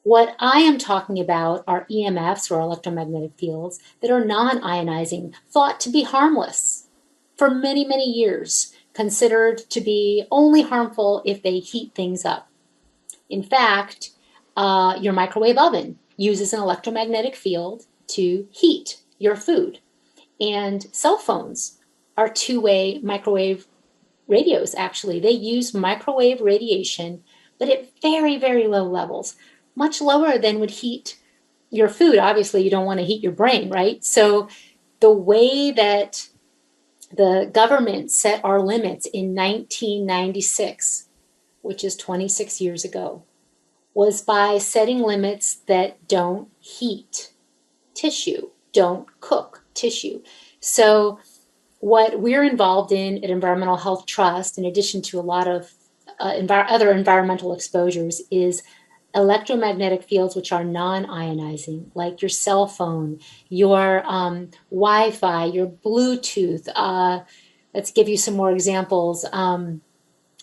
What I am talking about are EMFs, or electromagnetic fields, that are non-ionizing, thought to be harmless for many, many years, considered to be only harmful if they heat things up. In fact, your microwave oven uses an electromagnetic field to heat your food. And cell phones are two-way microwave radios, actually. They use microwave radiation, but at very, very low levels, much lower than would heat your food. Obviously, you don't want to heat your brain, right? So the way that the government set our limits in 1996, which is 26 years ago, was by setting limits that don't heat tissue, don't cook tissue. So what we're involved in at Environmental Health Trust, in addition to a lot of other environmental exposures, is electromagnetic fields which are non-ionizing, like your cell phone, your Wi-Fi, your Bluetooth. Let's give you some more examples.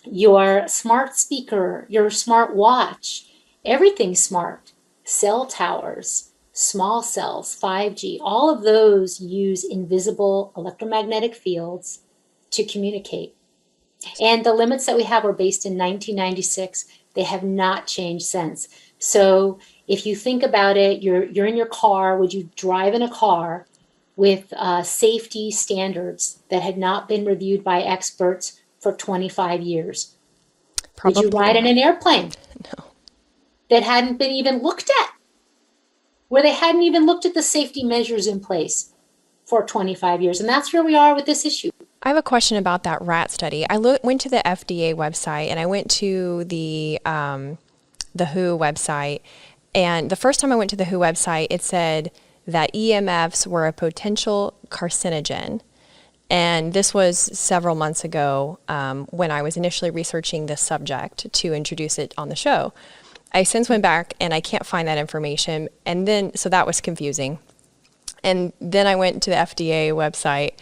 Your smart speaker, your smart watch, everything's smart. Cell towers, small cells, 5G, all of those use invisible electromagnetic fields to communicate. And the limits that we have were based in 1996. They have not changed since. So if you think about it, you're in your car. Would you drive in a car with safety standards that had not been reviewed by experts for 25 years? Probably Would you ride in an airplane no. that hadn't been even looked at, where they hadn't even looked at the safety measures in place for 25 years? And that's where we are with this issue. I have a question about that rat study. I went to the FDA website and I went to the WHO website. And the first time I went to the WHO website, it said that EMFs were a potential carcinogen. And this was several months ago when I was initially researching this subject to introduce it on the show. I since went back and I can't find that information. And then, so that was confusing. And then I went to the FDA website,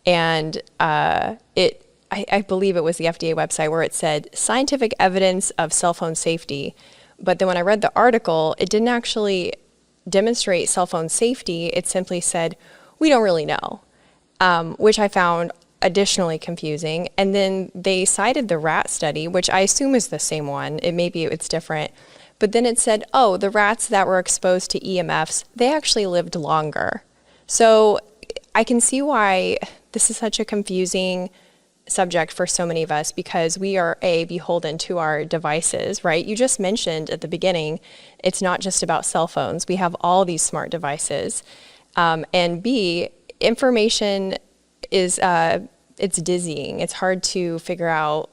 and I believe it was the FDA website where it said scientific evidence of cell phone safety. But then when I read the article, it didn't actually demonstrate cell phone safety. It simply said, we don't really know, which I found additionally confusing. And then they cited the rat study, which I assume is the same one. Maybe it's different. But then it said, oh, the rats that were exposed to EMFs, they actually lived longer. So I can see why this is such a confusing subject for so many of us, because we are beholden to our devices, right? You just mentioned at the beginning, it's not just about cell phones. We have all these smart devices. And B, information is, it's dizzying. It's hard to figure out,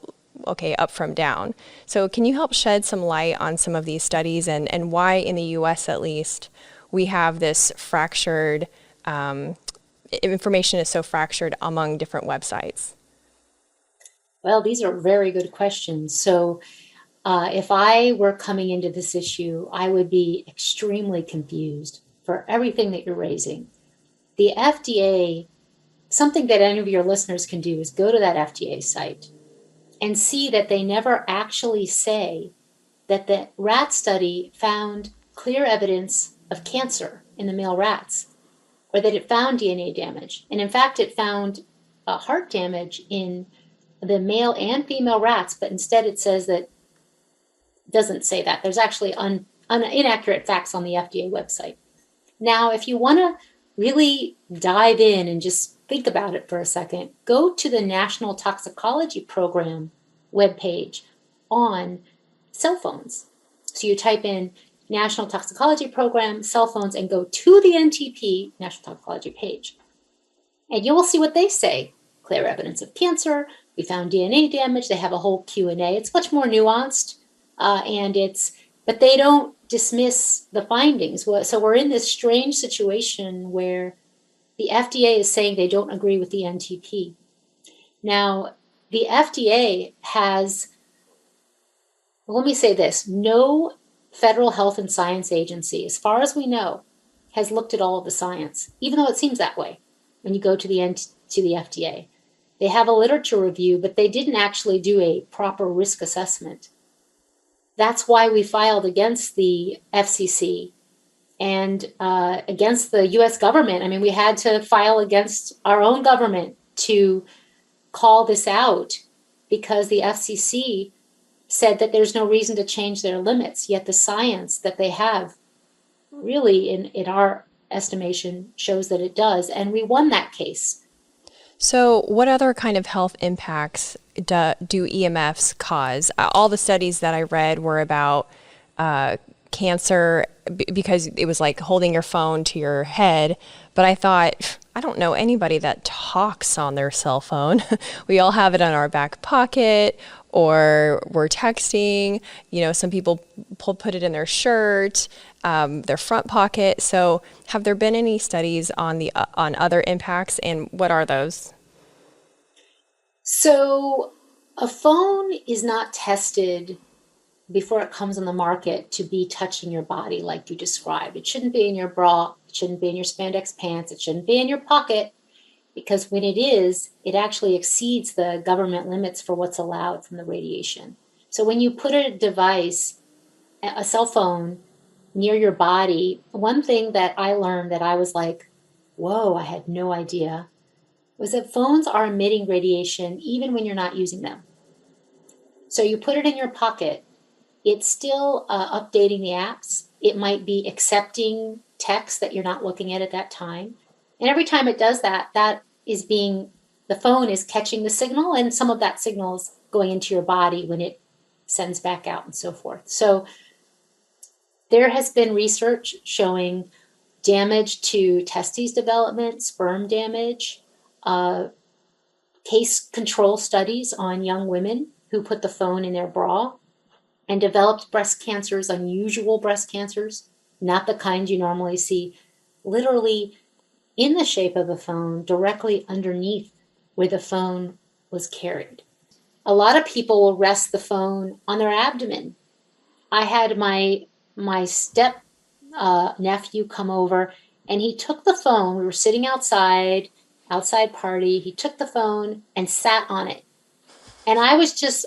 okay, up from down. So can you help shed some light on some of these studies and why in the US at least we have this fractured, information is so fractured among different websites? Well, these are very good questions. So if I were coming into this issue, I would be extremely confused for everything that you're raising. The FDA, something that any of your listeners can do is go to that FDA site and see that they never actually say that the rat study found clear evidence of cancer in the male rats, or that it found DNA damage. And in fact, it found heart damage in the male and female rats, but instead it says that, doesn't say that. There's actually inaccurate facts on the FDA website. Now, if you want to really dive in and just think about it for a second, go to the National Toxicology Program webpage on cell phones. So you type in National Toxicology Program, cell phones, and go to the NTP, National Toxicology page. And you will see what they say. Clear evidence of cancer. We found DNA damage. They have a whole Q&A. It's much more nuanced, but they don't dismiss the findings. So we're in this strange situation where the FDA is saying they don't agree with the NTP. Now, the FDA has, well, let me say this, no federal health and science agency, as far as we know, has looked at all of the science, even though it seems that way when you go to the FDA. They have a literature review, but they didn't actually do a proper risk assessment. That's why we filed against the FCC and against the US government. I mean, we had to file against our own government to call this out because the FCC said that there's no reason to change their limits, yet the science that they have really, in our estimation, shows that it does. And we won that case. So, what other kind of health impacts do EMFs cause? All the studies that I read were about cancer because it was like holding your phone to your head. But I thought, I don't know anybody that talks on their cell phone. We all have it in our back pocket or we're texting. You know, some people put it in their shirt, their front pocket. So have there been any studies on on other impacts, and what are those? So a phone is not tested before it comes on the market to be touching your body like you described. It shouldn't be in your bra, it shouldn't be in your spandex pants, it shouldn't be in your pocket, because when it is, it actually exceeds the government limits for what's allowed from the radiation. So when you put a device, a cell phone, near your body, one thing that I learned that I was like, whoa, I had no idea, was that phones are emitting radiation even when you're not using them. So you put it in your pocket, it's still updating the apps. It might be accepting text that you're not looking at that time. And every time it does that, the phone is catching the signal, and some of that signal is going into your body when it sends back out and so forth. So there has been research showing damage to testes development, sperm damage, case control studies on young women who put the phone in their bra and developed breast cancers, unusual breast cancers, not the kind you normally see, literally in the shape of a phone, directly underneath where the phone was carried. A lot of people will rest the phone on their abdomen. I had my step nephew come over, and he took the phone. We were sitting outside party. He took the phone and sat on it. And I was just,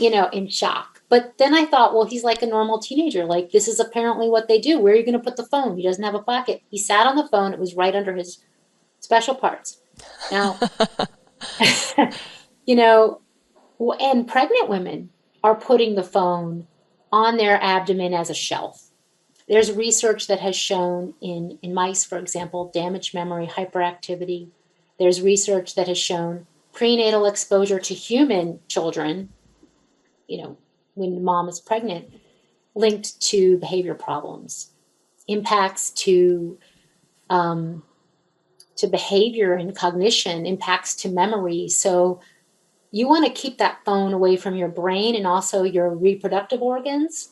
in shock. But then I thought, well, he's like a normal teenager. Like, this is apparently what they do. Where are you going to put the phone? He doesn't have a pocket. He sat on the phone. It was right under his special parts. Now, and pregnant women are putting the phone on their abdomen as a shelf. There's research that has shown in mice, for example, damaged memory, hyperactivity. There's research that has shown prenatal exposure to human children, when mom is pregnant, linked to behavior problems, impacts to behavior and cognition, impacts to memory. So you want to keep that phone away from your brain and also your reproductive organs.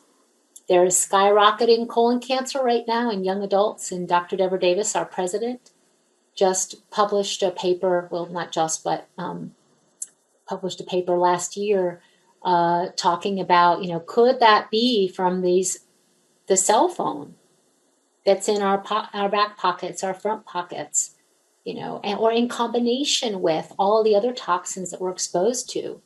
There is skyrocketing colon cancer right now in young adults, and Dr. Deborah Davis, our president, just published a paper, well, not just, but published a paper last year talking about, could that be from the cell phone that's in our back pockets, our front pockets, or in combination with all the other toxins that we're exposed to.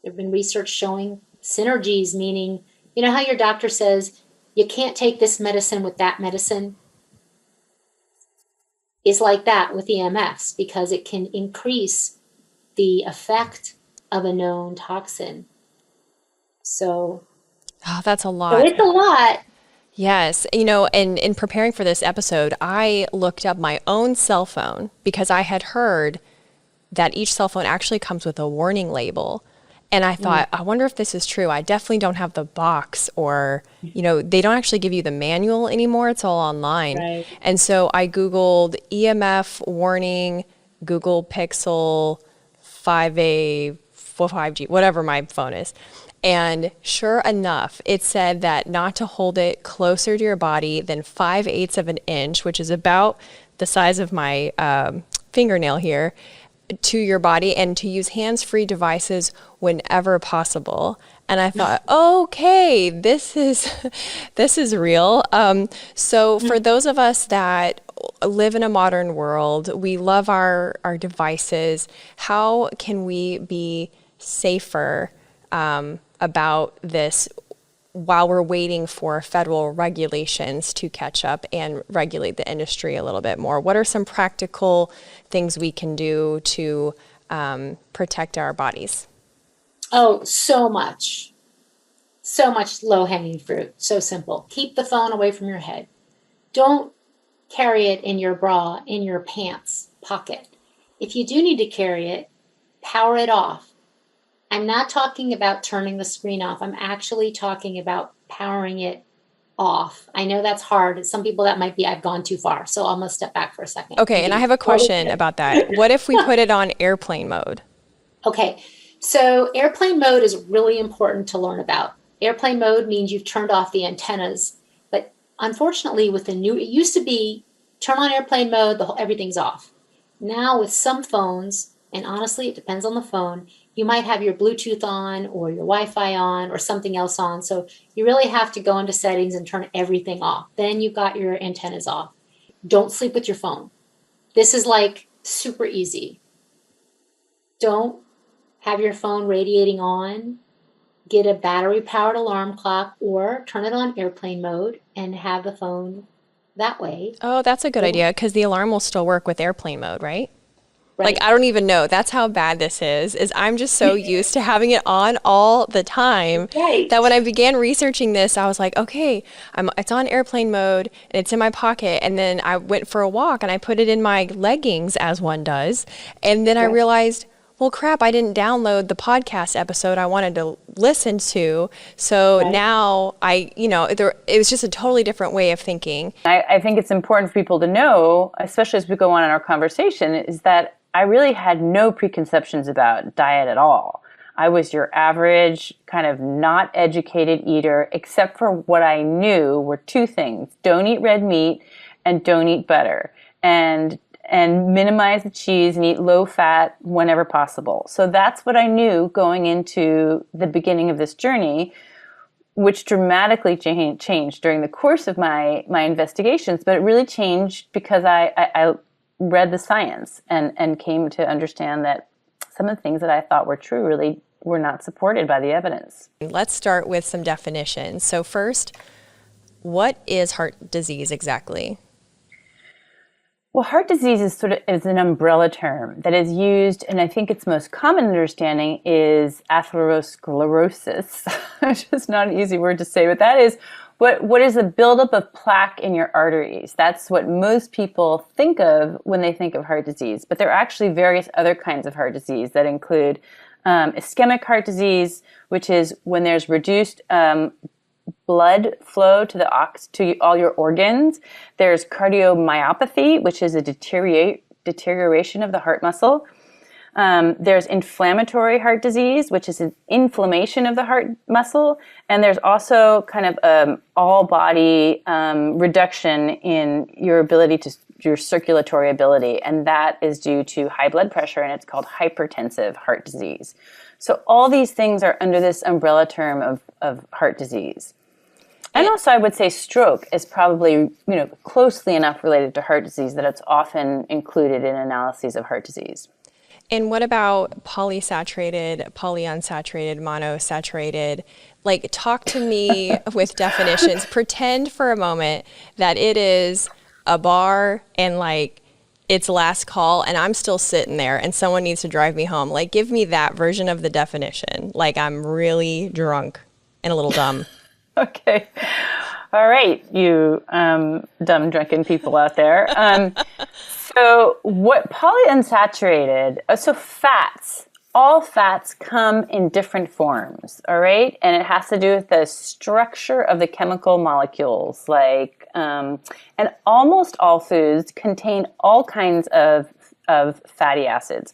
There have been research showing synergies, meaning, how your doctor says you can't take this medicine with that medicine? Is like that with EMFs, because it can increase the effect of a known toxin. So that's a lot. So it's a lot. Yes. And in preparing for this episode, I looked up my own cell phone because I had heard that each cell phone actually comes with a warning label. And I thought, I wonder if this is true. I definitely don't have the box, or, they don't actually give you the manual anymore. It's all online. Right. And so I Googled EMF warning, Google Pixel 5A, 5G, whatever my phone is. And sure enough, it said that not to hold it closer to your body than 5/8 of an inch, which is about the size of my fingernail here, to your body, and to use hands-free devices whenever possible. And I thought, okay, this is real. So for those of us that live in a modern world, we love our devices. How can we be safer about this while we're waiting for federal regulations to catch up and regulate the industry a little bit more? What are some practical things we can do to protect our bodies? Oh, so much. So much low-hanging fruit. So simple. Keep the phone away from your head. Don't carry it in your bra, in your pants pocket. If you do need to carry it, power it off. I'm not talking about turning the screen off. I'm actually talking about powering it off. I know that's hard. Some people that might be, I've gone too far. So I'm going to step back for a second. Okay, and I have a question about that. What if we put it on airplane mode? Okay, so airplane mode is really important to learn about. Airplane mode means you've turned off the antennas. But unfortunately, with the new, it used to be turn on airplane mode, everything's off. Now with some phones, and honestly, it depends on the phone, you might have your Bluetooth on or your Wi-Fi on or something else on. So you really have to go into settings and turn everything off. Then you've got your antennas off. Don't sleep with your phone. This is like super easy. Don't have your phone radiating on. Get a battery-powered alarm clock or turn it on airplane mode and have the phone that way. Oh, that's a good idea because the alarm will still work with airplane mode, right? Right. Like, I don't even know. That's how bad this is I'm just so used to having it on all the time that when I began researching this, I was like, okay, it's on airplane mode and it's in my pocket. And then I went for a walk and I put it in my leggings as one does. And then I realized, well, crap, I didn't download the podcast episode I wanted to listen to. So now it was just a totally different way of thinking. I think it's important for people to know, especially as we go on in our conversation, is that I really had no preconceptions about diet at all. I was your average kind of not educated eater, except for what I knew were two things. Don't eat red meat and don't eat butter. And minimize the cheese and eat low fat whenever possible. So that's what I knew going into the beginning of this journey, which dramatically changed during the course of my investigations. But it really changed because I read the science and came to understand that some of the things that I thought were true really were not supported by the evidence. Let's start with some definitions. So first, what is heart disease exactly? Well, heart disease is an umbrella term that is used, and I think its most common understanding is atherosclerosis, which is not an easy word to say, but that is what is a buildup of plaque in your arteries. That's what most people think of when they think of heart disease. But there are actually various other kinds of heart disease that include ischemic heart disease, which is when there's reduced blood flow to all your organs. There's cardiomyopathy, which is a deterioration of the heart muscle. There's inflammatory heart disease, which is an inflammation of the heart muscle. And there's also kind of all-body reduction in your circulatory ability. And that is due to high blood pressure, and it's called hypertensive heart disease. So all these things are under this umbrella term of heart disease. And also I would say stroke is probably, closely enough related to heart disease that it's often included in analyses of heart disease. And what about polysaturated, polyunsaturated, monosaturated? Like, talk to me with definitions. Pretend for a moment that it is a bar and like it's last call and I'm still sitting there and someone needs to drive me home. Like, give me that version of the definition. Like, I'm really drunk and a little dumb. Okay. All right, you dumb, drunken people out there. So what polyunsaturated, so fats, all fats come in different forms, all right? And it has to do with the structure of the chemical molecules, and almost all foods contain all kinds of fatty acids.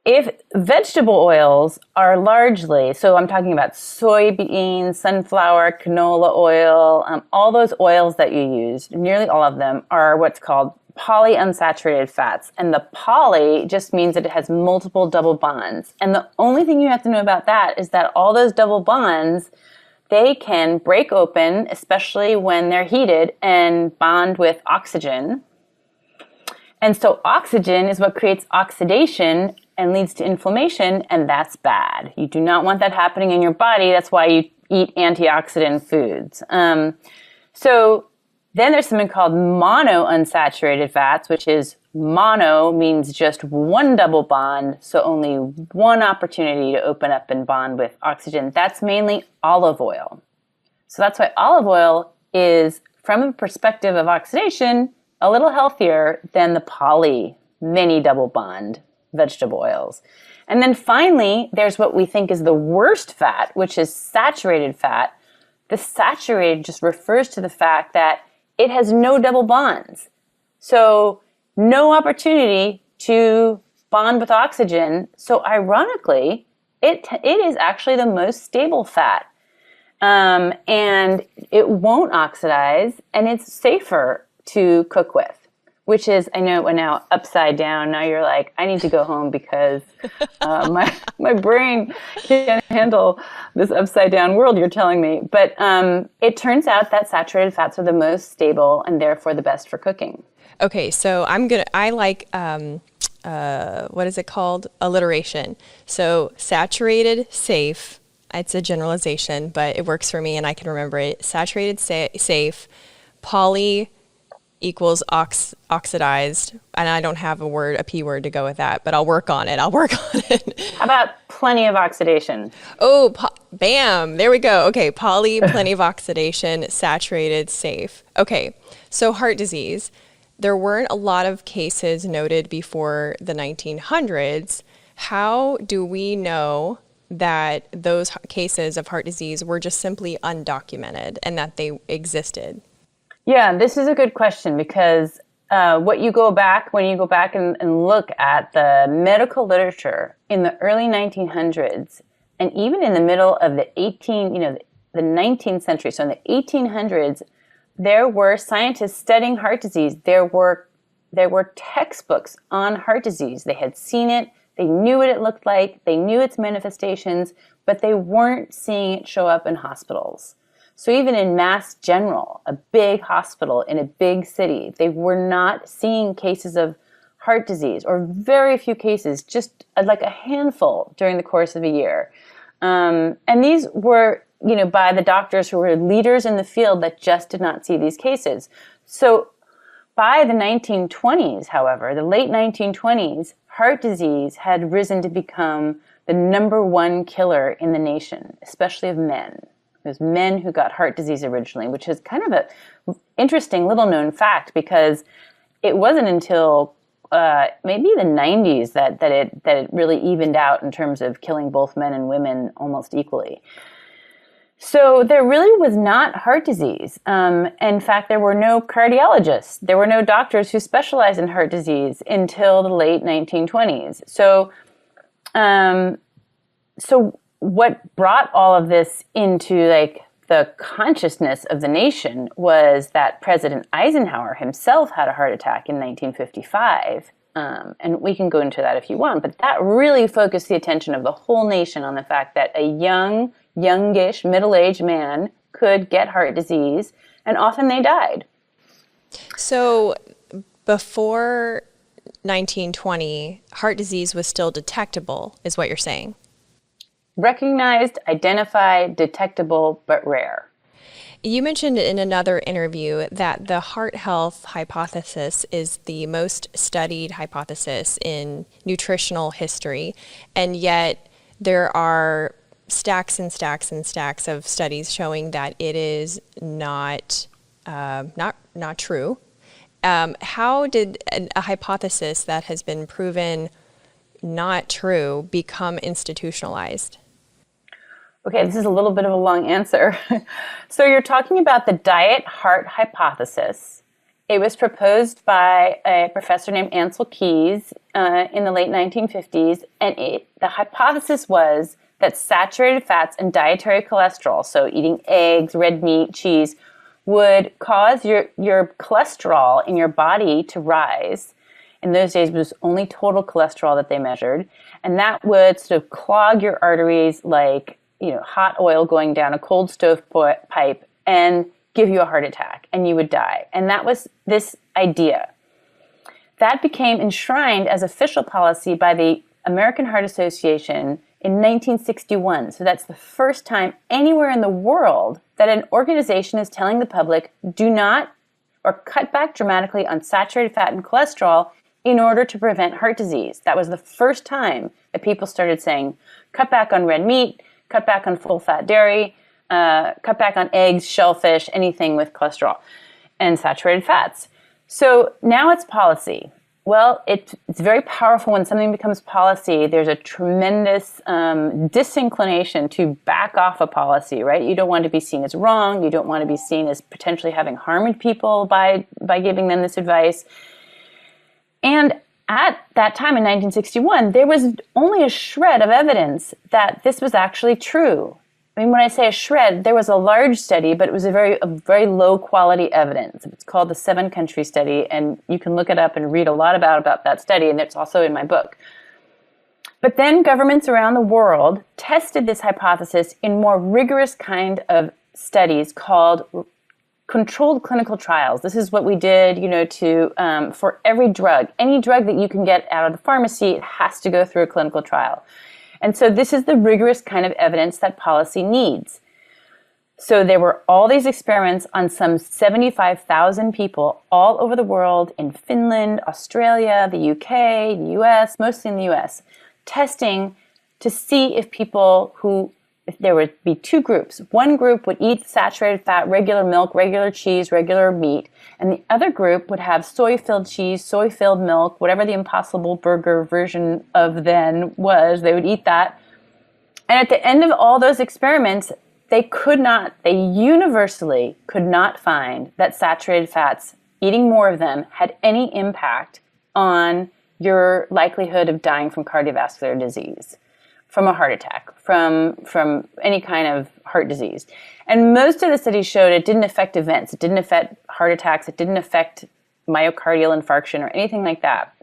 If vegetable oils are largely, so I'm talking about soybean, sunflower, canola oil, all those oils that you use, nearly all of them are what's called polyunsaturated fats. And the poly just means that it has multiple double bonds. And the only thing you have to know about that is that all those double bonds, they can break open, especially when they're heated, and bond with oxygen. And so oxygen is what creates oxidation and leads to inflammation, and that's bad. You do not want that happening in your body. That's why eat antioxidant foods. So then there's something called monounsaturated fats, which is mono means just one double bond, so only one opportunity to open up and bond with oxygen. That's mainly olive oil. So that's why olive oil is, from a perspective of oxidation, a little healthier than the poly, many double bond vegetable oils. And then finally, there's what we think is the worst fat, which is saturated fat. The saturated just refers to the fact that it has no double bonds. So no opportunity to bond with oxygen. So ironically, it is actually the most stable fat. And it won't oxidize, and it's safer to cook with, which is, I know we're now upside down. Now you're like, I need to go home because my brain can't handle this upside down world you're telling me. But it turns out that saturated fats are the most stable and therefore the best for cooking. Okay, so I like, what is it called? Alliteration. So saturated, safe. It's a generalization, but it works for me and I can remember it. Saturated, safe, poly equals oxidized. And I don't have a P word to go with that, but I'll work on it. How about plenty of oxidation? Oh, bam. There we go. Okay. Poly, plenty of oxidation, saturated, safe. Okay. So heart disease. There weren't a lot of cases noted before the 1900s. How do we know that those cases of heart disease were just simply undocumented and that they existed? Yeah, this is a good question because when you go back and look at the medical literature in the early 1900s and even in the middle of the 19th century, so in the 1800s, there were scientists studying heart disease. There were textbooks on heart disease. They had seen it. They knew what it looked like. They knew its manifestations, but they weren't seeing it show up in hospitals. So even in Mass General, a big hospital in a big city, they were not seeing cases of heart disease, or very few cases, just like a handful during the course of a year. And these were, by the doctors who were leaders in the field that just did not see these cases. So by the 1920s, however, the late 1920s, heart disease had risen to become the number one killer in the nation, especially of men. It was men who got heart disease originally, which is kind of an interesting little known fact because it wasn't until maybe the 90s that it really evened out in terms of killing both men and women almost equally. So there really was not heart disease. In fact, there were no cardiologists. There were no doctors who specialized in heart disease until the late 1920s. So what brought all of this into the consciousness of the nation was that President Eisenhower himself had a heart attack in 1955. And we can go into that if you want, but that really focused the attention of the whole nation on the fact that a youngish, middle-aged man could get heart disease, and often they died. So before 1920, heart disease was still detectable, is what you're saying? Recognized, identified, detectable, but rare. You mentioned in another interview that the heart health hypothesis is the most studied hypothesis in nutritional history, and yet there are stacks and stacks and stacks of studies showing that it is not true. How did a hypothesis that has been proven not true become institutionalized? Okay, this is a little bit of a long answer. So you're talking about the diet heart hypothesis. It was proposed by a professor named Ansel Keys in the late 1950s, and the hypothesis was that saturated fats and dietary cholesterol, so eating eggs, red meat, cheese, would cause your cholesterol in your body to rise. In those days, it was only total cholesterol that they measured, and that would sort of clog your arteries like hot oil going down a cold stove pipe and give you a heart attack, and you would die. And that was this idea. That became enshrined as official policy by the American Heart Association in 1961. So that's the first time anywhere in the world that an organization is telling the public, do not or cut back dramatically on saturated fat and cholesterol in order to prevent heart disease. That was the first time that people started saying, cut back on red meat, cut back on full-fat dairy, cut back on eggs, shellfish, anything with cholesterol and saturated fats. So now it's policy. Well, it's very powerful when something becomes policy. There's a tremendous disinclination to back off a policy, right? You don't want to be seen as wrong. You don't want to be seen as potentially having harmed people by giving them this advice. And at that time in 1961, there was only a shred of evidence that this was actually true. I mean, when I say a shred, there was a large study, but it was a very low quality evidence. It's called the 7-country study, and you can look it up and read a lot about that study, and it's also in my book. But then governments around the world tested this hypothesis in more rigorous kind of studies called controlled clinical trials. This is what we did, for every drug. Any drug that you can get out of the pharmacy, it has to go through a clinical trial. And so this is the rigorous kind of evidence that policy needs. So there were all these experiments on some 75,000 people all over the world, in Finland, Australia, the UK, the US, mostly in the US, testing to see if if there would be two groups. One group would eat saturated fat, regular milk, regular cheese, regular meat, and the other group would have soy-filled cheese, soy-filled milk, whatever the Impossible Burger version of then was, they would eat that. And at the end of all those experiments, they universally could not find that saturated fats, eating more of them, had any impact on your likelihood of dying from cardiovascular disease, from a heart attack, from any kind of heart disease. And most of the studies showed it didn't affect events. It didn't affect heart attacks. It didn't affect myocardial infarction or anything like that.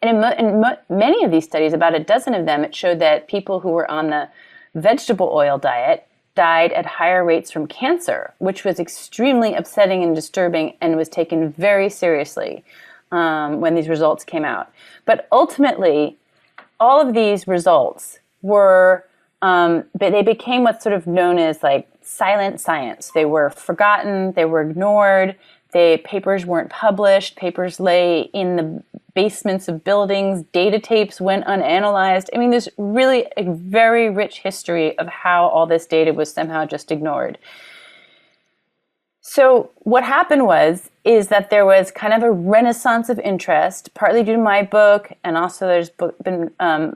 And in many of these studies, about a dozen of them, it showed that people who were on the vegetable oil diet died at higher rates from cancer, which was extremely upsetting and disturbing and was taken very seriously when these results came out. But ultimately, all of these results were, they became what's sort of known as like silent science. They were forgotten, they were ignored, papers weren't published, papers lay in the basements of buildings, data tapes went unanalyzed. I mean, there's really a very rich history of how all this data was somehow just ignored. So what happened is that there was kind of a renaissance of interest, partly due to my book, and also there's been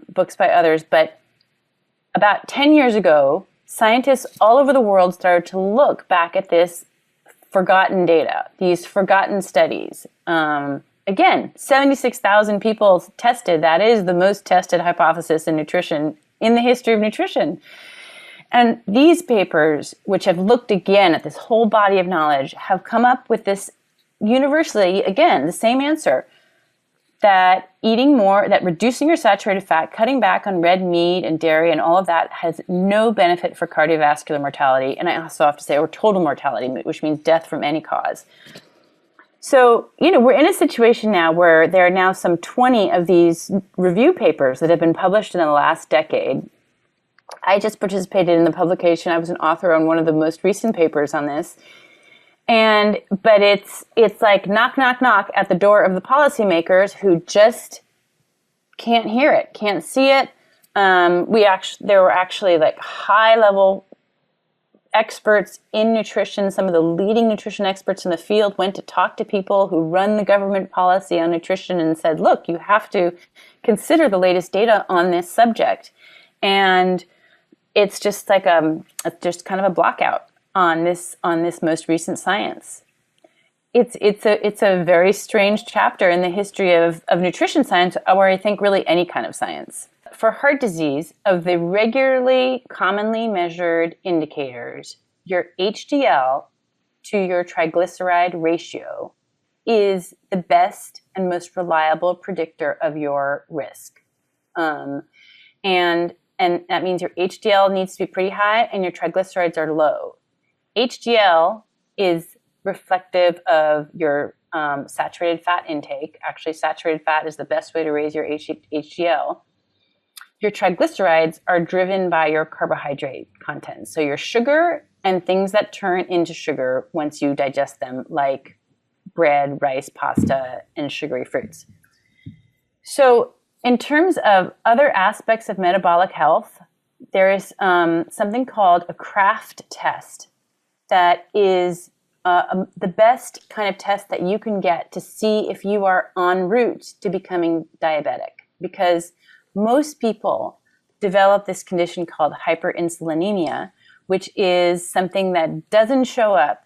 books by others. But about 10 years ago, scientists all over the world started to look back at this forgotten data, these forgotten studies. Again, 76,000 people tested. That is the most tested hypothesis in nutrition in the history of nutrition. And these papers, which have looked again at this whole body of knowledge, have come up with this universally, again, the same answer, that eating more, that reducing your saturated fat, cutting back on red meat and dairy and all of that has no benefit for cardiovascular mortality. And I also have to say, or total mortality, which means death from any cause. So, we're in a situation now where there are now some 20 of these review papers that have been published in the last decade. I just participated in the publication. I was an author on one of the most recent papers on this. But it's like knock, knock, knock at the door of the policymakers who just can't hear it, can't see it. There were actually like high-level experts in nutrition. Some of the leading nutrition experts in the field went to talk to people who run the government policy on nutrition and said, look, you have to consider the latest data on this subject. And it's just like just kind of a blockout on this most recent science. It's a very strange chapter in the history of nutrition science, or I think really any kind of science. For heart disease, of the regularly commonly measured indicators, your HDL to your triglyceride ratio is the best and most reliable predictor of your risk. And that means your HDL needs to be pretty high and your triglycerides are low. HDL is reflective of your saturated fat intake. Actually, saturated fat is the best way to raise your HDL. your triglycerides are driven by your carbohydrate content. So your sugar and things that turn into sugar once you digest them, like bread, rice, pasta, and sugary fruits. So in terms of other aspects of metabolic health, there is something called a Kraft test that is the best kind of test that you can get to see if you are en route to becoming diabetic. Because most people develop this condition called hyperinsulinemia, which is something that doesn't show up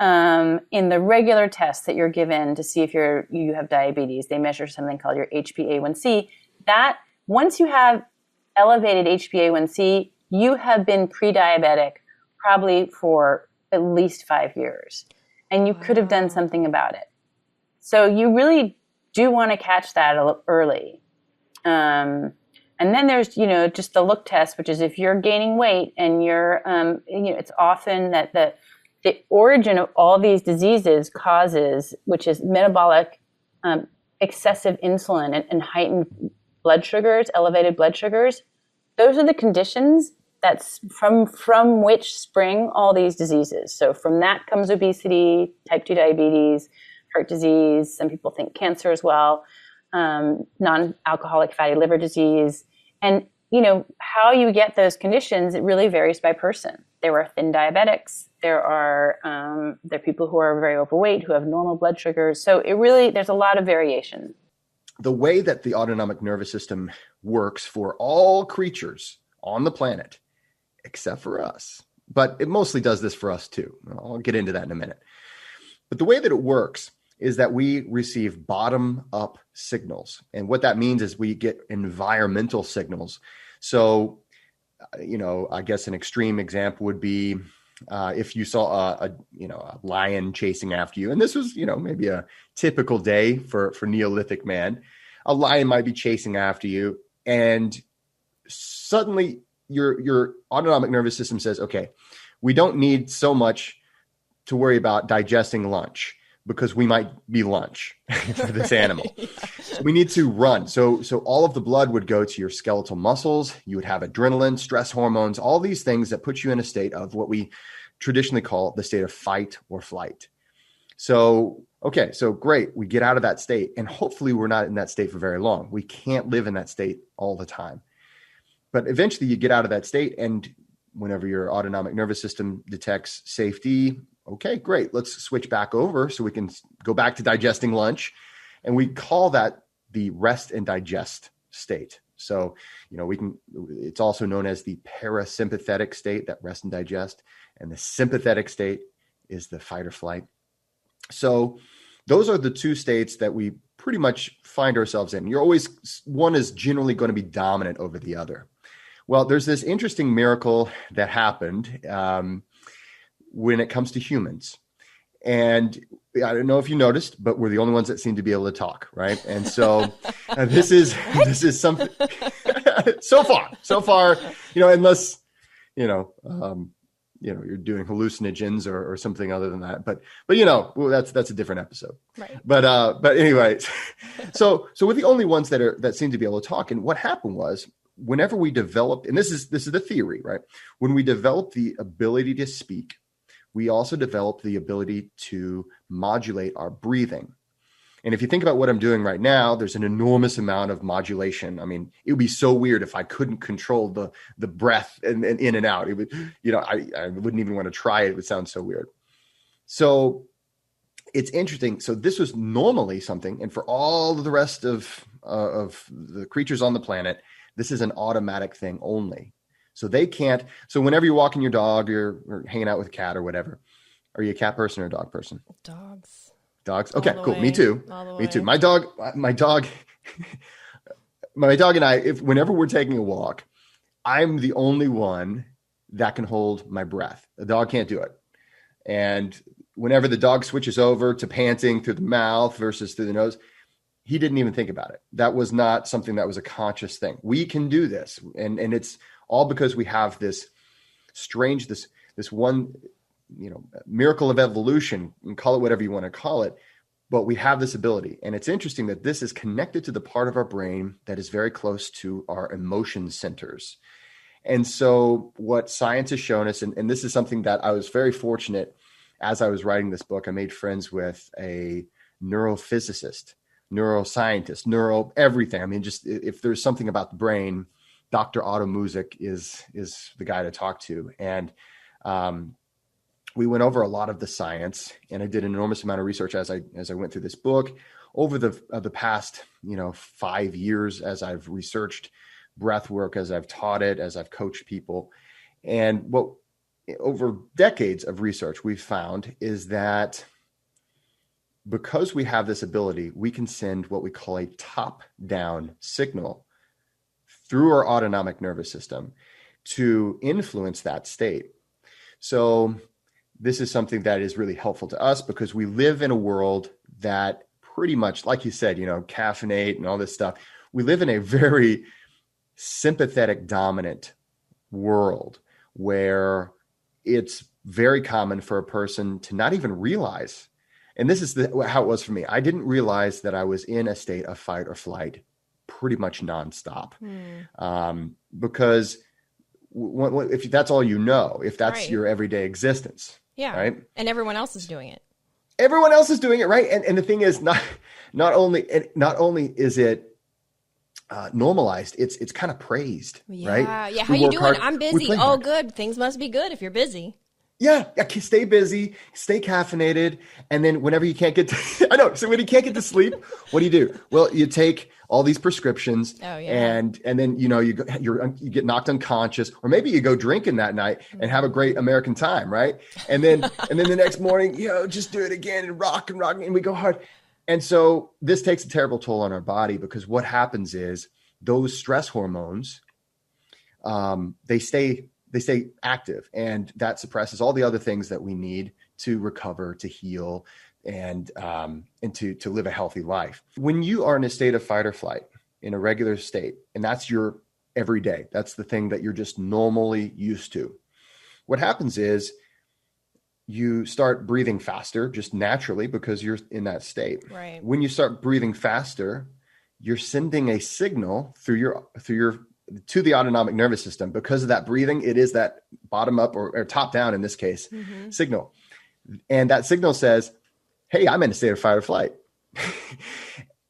in the regular tests that you're given to see if you have diabetes. They measure something called your HbA1c. That once you have elevated HbA1c, you have been pre-diabetic probably for at least 5 years, and you could have done something about it. So you really do want to catch that early. And then there's, just the look test, which is if you're gaining weight and you're, it's often that the origin of all these diseases causes, which is metabolic, excessive insulin and heightened blood sugars, elevated blood sugars. Those are the conditions that's from which spring all these diseases. So from that comes obesity, type 2 diabetes, heart disease. Some people think cancer as well, non-alcoholic fatty liver disease. And, how you get those conditions, it really varies by person. There are thin diabetics. There are people who are very overweight, who have normal blood sugars. So there's a lot of variation. The way that the autonomic nervous system works for all creatures on the planet, except for us, but it mostly does this for us too. I'll get into that in a minute. But the way that it works is that we receive bottom-up signals. And what that means is we get environmental signals. So, I guess an extreme example would be if you saw a lion chasing after you, and this was, maybe a typical day for Neolithic man, a lion might be chasing after you, and suddenly your autonomic nervous system says, okay, we don't need so much to worry about digesting lunch because we might be lunch for this animal. Yeah. So we need to run. So all of the blood would go to your skeletal muscles. You would have adrenaline, stress hormones, all these things that put you in a state of what we traditionally call the state of fight or flight. So, okay, so great. We get out of that state, and hopefully we're not in that state for very long. We can't live in that state all the time. But eventually you get out of that state, and whenever your autonomic nervous system detects safety, okay, great. Let's switch back over so we can go back to digesting lunch. And we call that the rest and digest state. So, it's also known as the parasympathetic state, that rest and digest. And the sympathetic state is the fight or flight. So those are the two states that we pretty much find ourselves in. One is generally going to be dominant over the other. Well, there's this interesting miracle that happened when it comes to humans. And I don't know if you noticed, but we're the only ones that seem to be able to talk, right? And so this is something so far, unless, you're doing hallucinogens or something other than that. But that's a different episode. Right. But anyway, so we're the only ones that seem to be able to talk. And what happened was, whenever we developed, and this is the theory, right? When we developed the ability to speak, we also developed the ability to modulate our breathing. And if you think about what I'm doing right now, there's an enormous amount of modulation. I mean, it would be so weird if I couldn't control the breath and in and out. It would, I wouldn't even want to try it. It would sound so weird. So it's interesting. So this was normally something, and for all of the rest of the creatures on the planet, this is an automatic thing only. So they can't. So whenever you're walking your dog or hanging out with a cat or whatever, are you a cat person or a dog person? Dogs. Okay, cool. Way. Me too. Me too. My dog and I, whenever we're taking a walk, I'm the only one that can hold my breath. The dog can't do it. And whenever the dog switches over to panting through the mouth versus through the nose, he didn't even think about it. That was not something that was a conscious thing. We can do this. And it's all because we have this strange, this one, miracle of evolution, and call it whatever you want to call it. But we have this ability. And it's interesting that this is connected to the part of our brain that is very close to our emotion centers. And so what science has shown us, and this is something that I was very fortunate as I was writing this book, I made friends with a neurophysicist, neuroscientist, neuro everything. I mean, just if there's something about the brain, Dr. Otto Music is the guy to talk to. And we went over a lot of the science, and I did an enormous amount of research as I went through this book over the past 5 years, as I've researched breath work, as I've taught it, as I've coached people. And what over decades of research we've found is that because we have this ability, we can send what we call a top-down signal through our autonomic nervous system to influence that state. So this is something that is really helpful to us because we live in a world that pretty much, like you said, caffeinate and all this stuff. We live in a very sympathetic dominant world where it's very common for a person to not even realize. And this is how it was for me. I didn't realize that I was in a state of fight or flight pretty much nonstop. Because if that's all if that's right. your everyday existence. Yeah. Right. And everyone else is doing it. Everyone else is doing it. Right. And the thing is, not only is it normalized, it's kind of praised. Yeah. Right. Yeah. How you doing? I'm busy. Oh, good. Things must be good if you're busy. Yeah, stay busy, stay caffeinated, and then whenever you can't get to, I know. So when you can't get to sleep, what do? Well, you take all these prescriptions, and then you get knocked unconscious, or maybe you go drinking that night and have a great American time, right? And then the next morning, just do it again and rock, and we go hard. And so this takes a terrible toll on our body because what happens is those stress hormones, they stay active, and that suppresses all the other things that we need to recover, to heal, and to live a healthy life. When you are in a state of fight or flight, in a regular state, and that's your everyday, that's the thing that you're just normally used to, what happens is you start breathing faster just naturally because you're in that state. Right. When you start breathing faster, you're sending a signal to the autonomic nervous system. Because of that breathing, it is that bottom up or top down in this case signal. And that signal says, hey, I'm in a state of fight or flight.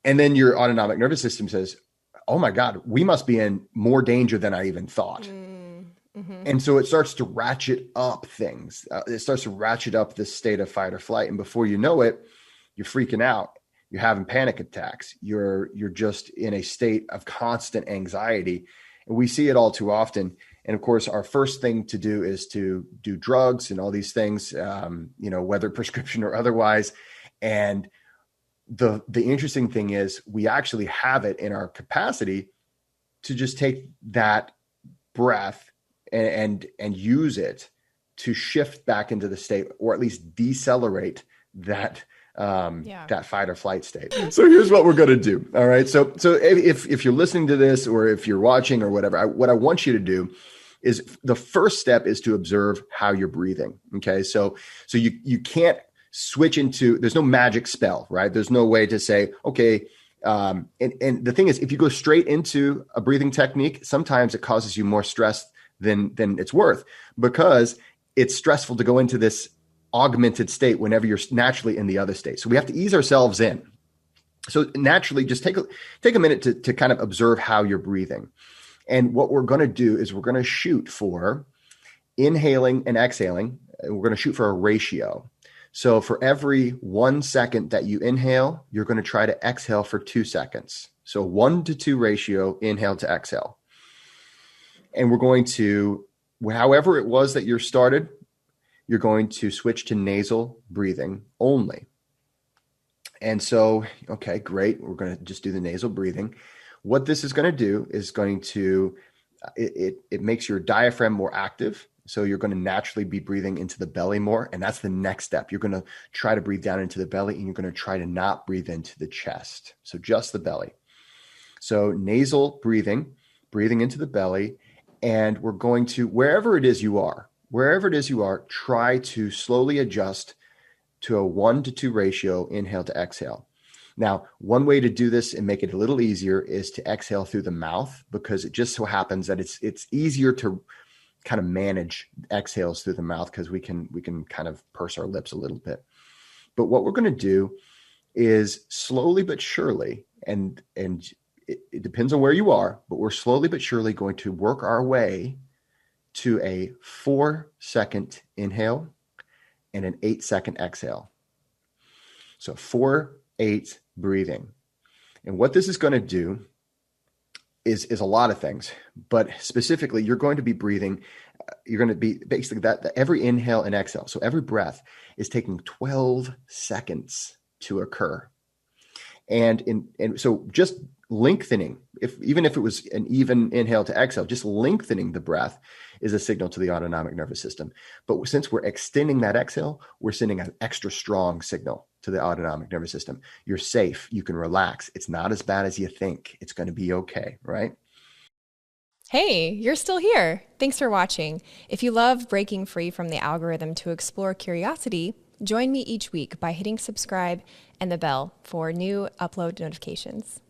And then your autonomic nervous system says, oh my God, we must be in more danger than I even thought. And so it starts to ratchet up things. It starts to ratchet up this state of fight or flight. And before you know it, you're freaking out. You're having panic attacks. You're just in a state of constant anxiety. And we see it all too often. And of course, our first thing to do is to do drugs and all these things, whether prescription or otherwise. And the interesting thing is we actually have it in our capacity to just take that breath and use it to shift back into the state, or at least decelerate that that fight or flight state. So here's what we're going to do. All right. So if you're listening to this, or if you're watching or whatever, what I want you to do is the first step is to observe how you're breathing. Okay. So you can't switch into, there's no magic spell, right? There's no way to say, okay. And the thing is, if you go straight into a breathing technique, sometimes it causes you more stress than it's worth, because it's stressful to go into this augmented state whenever you're naturally in the other state. So we have to ease ourselves in. So naturally, just take a minute to kind of observe how you're breathing. And what we're going to do is we're going to shoot for inhaling and exhaling. And we're going to shoot for a ratio. So for every 1 second that you inhale, you're going to try to exhale for 2 seconds. So 1 to 2 ratio, inhale to exhale. And we're going to, however it was that you're started, you're going to switch to nasal breathing only. And so, okay, great. We're going to just do the nasal breathing. What this is going to do is going to, it makes your diaphragm more active. So you're going to naturally be breathing into the belly more. And that's the next step. You're going to try to breathe down into the belly, and you're going to try to not breathe into the chest. So just the belly. So nasal breathing into the belly. And we're going to, wherever it is you are, try to slowly adjust to a 1-to-2 ratio inhale to exhale. Now, one way to do this and make it a little easier is to exhale through the mouth, because it just so happens that it's easier to kind of manage exhales through the mouth because we can kind of purse our lips a little bit. But what we're going to do is slowly but surely, and it depends on where you are, but we're slowly but surely going to work our way to a 4-second inhale and an 8-second exhale. So 4-8 breathing. And what this is going to do is a lot of things, but specifically you're going to be breathing. You're going to be basically that every inhale and exhale. So every breath is taking 12 seconds to occur. And so just lengthening, even if it was an even inhale to exhale, just lengthening the breath is a signal to the autonomic nervous system. But since we're extending that exhale, we're sending an extra strong signal to the autonomic nervous system. You're safe. You can relax. It's not as bad as you think. It's going to be okay, right? Hey, you're still here. Thanks for watching. If you love breaking free from the algorithm to explore curiosity, join me each week by hitting subscribe and the bell for new upload notifications.